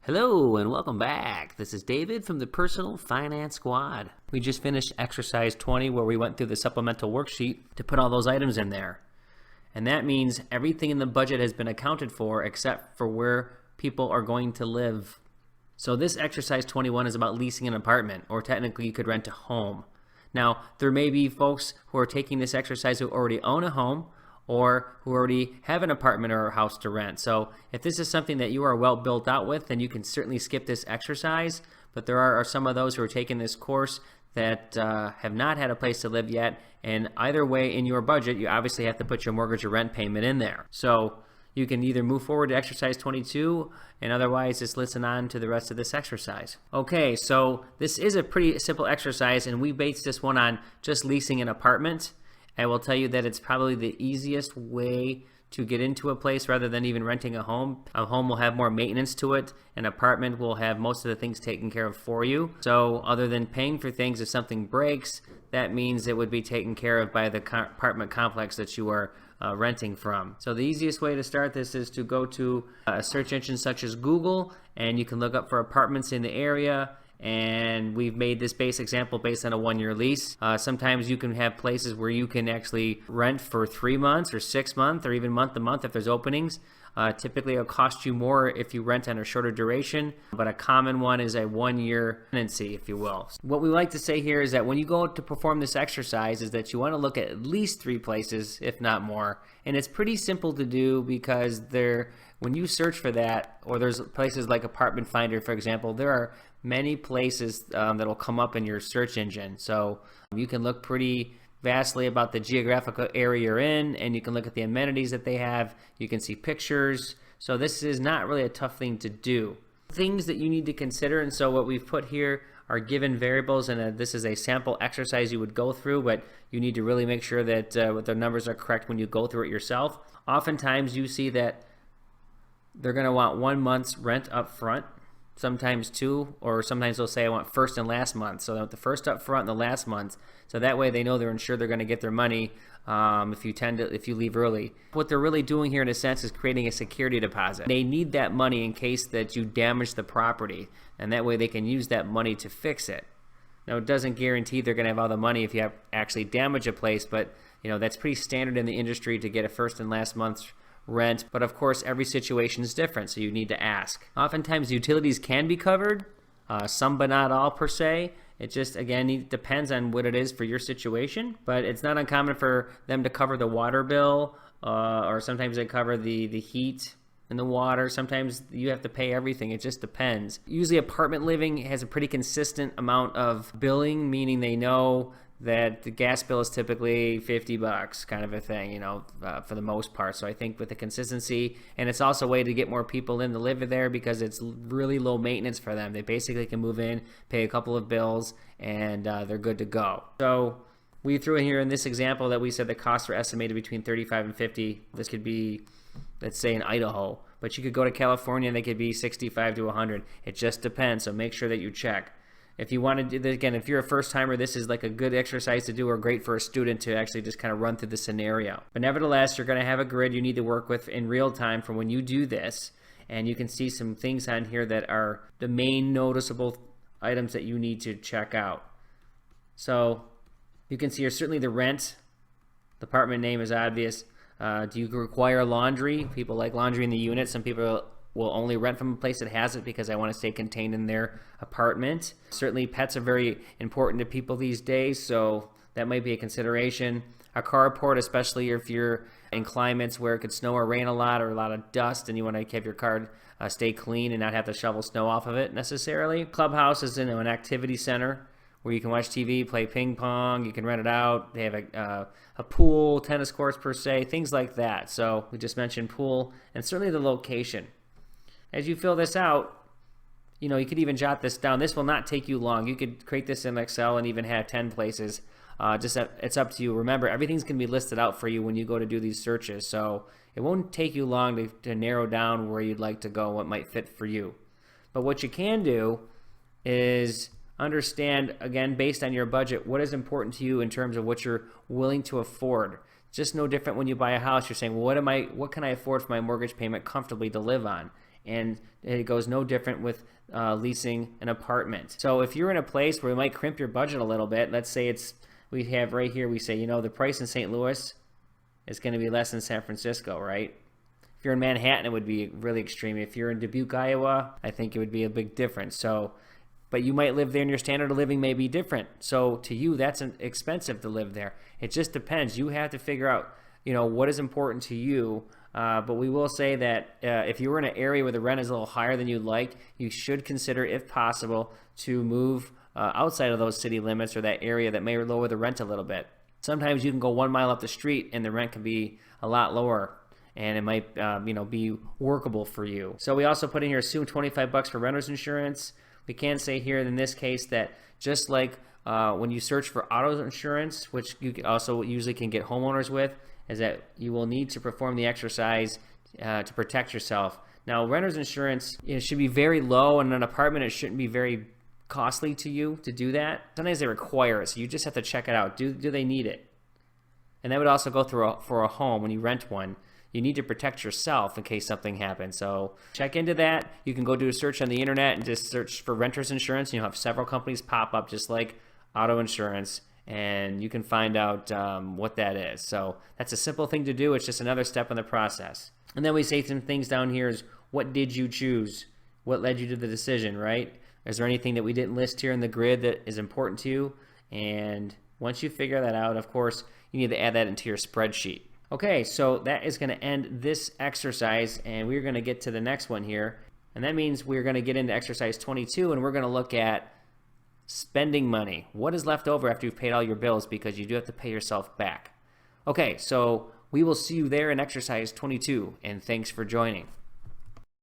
Hello and welcome back. This is David from the Personal Finance Squad. We just finished exercise 20 where we went through the supplemental worksheet to put all those items in there. And that means everything in the budget has been accounted for except for where people are going to live. So this exercise 21 is about leasing an apartment, or technically you could rent a home. Now, there may be folks who are taking this exercise who already own a home or who already have an apartment or a house to rent. So if this is something that you are well built out with, then you can certainly skip this exercise. But there are some of those who are taking this course that have not had a place to live yet. And either way, in your budget, you obviously have to put your mortgage or rent payment in there. So you can either move forward to exercise 22 and otherwise just listen on to the rest of this exercise. Okay, so this is a pretty simple exercise, and we based this one on just leasing an apartment. I will tell you that it's probably the easiest way to get into a place rather than even renting a home. A home will have more maintenance to it. An apartment will have most of the things taken care of for you. So other than paying for things, if something breaks, that means it would be taken care of by the apartment complex that you are renting from. So the easiest way to start this is to go to a search engine such as Google, and you can look up for apartments in the area. And we've made this base example based on a 1-year lease. Sometimes you can have places where you can actually rent for 3 months or 6 months or even month to month if there's openings. Typically it'll cost you more if you rent on a shorter duration, but a common one is a 1-year tenancy, if you will. What we like to say here is that when you go to perform this exercise is that you want to look at least 3 places, if not more. And it's pretty simple to do because when you search for that, or there's places like Apartment Finder, for example, there are many places that'll come up in your search engine. So you can look pretty vastly about the geographical area you're in, and you can look at the amenities that they have. You can see pictures. So this is not really a tough thing to do. Things that you need to consider, and so what we've put here are given variables, and this is a sample exercise you would go through, but you need to really make sure that the numbers are correct when you go through it yourself. Oftentimes you see that they're going to want 1 month's rent up front, sometimes 2, or sometimes they'll say I want first and last month. So they want the first up front and the last month. So that way they know they're insured they're going to get their money if you leave early. What they're really doing here in a sense is creating a security deposit. They need that money in case that you damage the property, and that way they can use that money to fix it. Now it doesn't guarantee they're going to have all the money if you actually damage a place, but that's pretty standard in the industry to get a first and last month's rent, but of course every situation is different, so you need to ask. Oftentimes utilities can be covered, some but not all per se. It just, again, depends on what it is for your situation, but it's not uncommon for them to cover the water bill, or sometimes they cover the heat and the water. Sometimes you have to pay everything. It just depends. Usually apartment living has a pretty consistent amount of billing, meaning they know that the gas bill is typically $50 kind of a thing, for the most part. So I think with the consistency, and it's also a way to get more people in to live there because it's really low maintenance for them. They basically can move in, pay a couple of bills, and they're good to go. So we threw in here in this example that we said the costs are estimated between $35 and $50. This could be, let's say, in Idaho, but you could go to California and they could be $65 to $100. It just depends, so make sure that you check. If you want to do this, again, if you're a first timer, this is like a good exercise to do, or great for a student to actually just kind of run through the scenario. But nevertheless, you're going to have a grid you need to work with in real time for when you do this, and you can see some things on here that are the main noticeable items that you need to check out. So you can see here certainly the rent, the apartment name is obvious. Do you require laundry? People like laundry in the unit. Some people will only rent from a place that has it because I want to stay contained in their apartment. Certainly pets are very important to people these days, so that might be a consideration. A carport, especially if you're in climates where it could snow or rain a lot, or a lot of dust, and you want to have your car stay clean and not have to shovel snow off of it necessarily. Clubhouse is an activity center where you can watch TV, play ping pong, you can rent it out. They have a pool, tennis courts per se, things like that. So we just mentioned pool, and certainly the location. As you fill this out, you could even jot this down. This will not take you long. You could create this in Excel and even have 10 places. It's up to you. Remember, everything's going to be listed out for you when you go to do these searches. So it won't take you long to narrow down where you'd like to go, what might fit for you. But what you can do is understand, again, based on your budget, what is important to you in terms of what you're willing to afford. Just no different when you buy a house. You're saying, well, what can I afford for my mortgage payment comfortably to live on? And it goes no different with leasing an apartment. So if you're in a place where we might crimp your budget a little bit, let's say we have right here, we say, you know, the price in St. Louis is going to be less than San Francisco, right? If you're in Manhattan, it would be really extreme. If you're in Dubuque, Iowa, I think it would be a big difference. So, but you might live there and your standard of living may be different. So to you, that's expensive to live there. It just depends. You have to figure out, you know, what is important to you. But we will say that if you're in an area where the rent is a little higher than you'd like, you should consider, if possible, to move outside of those city limits or that area that may lower the rent a little bit. Sometimes you can go 1 mile up the street and the rent can be a lot lower, and it might be workable for you. So we also put in here, assume $25 for renter's insurance. We can say here in this case that just like when you search for auto insurance, which you also usually can get homeowners with, is that you will need to perform the exercise to protect yourself. Now, renter's insurance, it should be very low, and in an apartment it shouldn't be very costly to you to do that. Sometimes they require it, so you just have to check it out. Do they need it? And that would also go through for a home when you rent one. You need to protect yourself in case something happens. So check into that. You can go do a search on the internet and just search for renter's insurance. And you'll have several companies pop up just like auto insurance, and you can find out what that is. So that's a simple thing to do. It's just another step in the process. And then we say some things down here is, what did you choose? What led you to the decision, right? Is there anything that we didn't list here in the grid that is important to you? And once you figure that out, of course, you need to add that into your spreadsheet. Okay, so that is going to end this exercise, and we're going to get to the next one here. And that means we're going to get into exercise 22, and we're going to look at spending money. What is left over after you've paid all your bills, because you do have to pay yourself back. Okay, so we will see you there in exercise 22, and thanks for joining.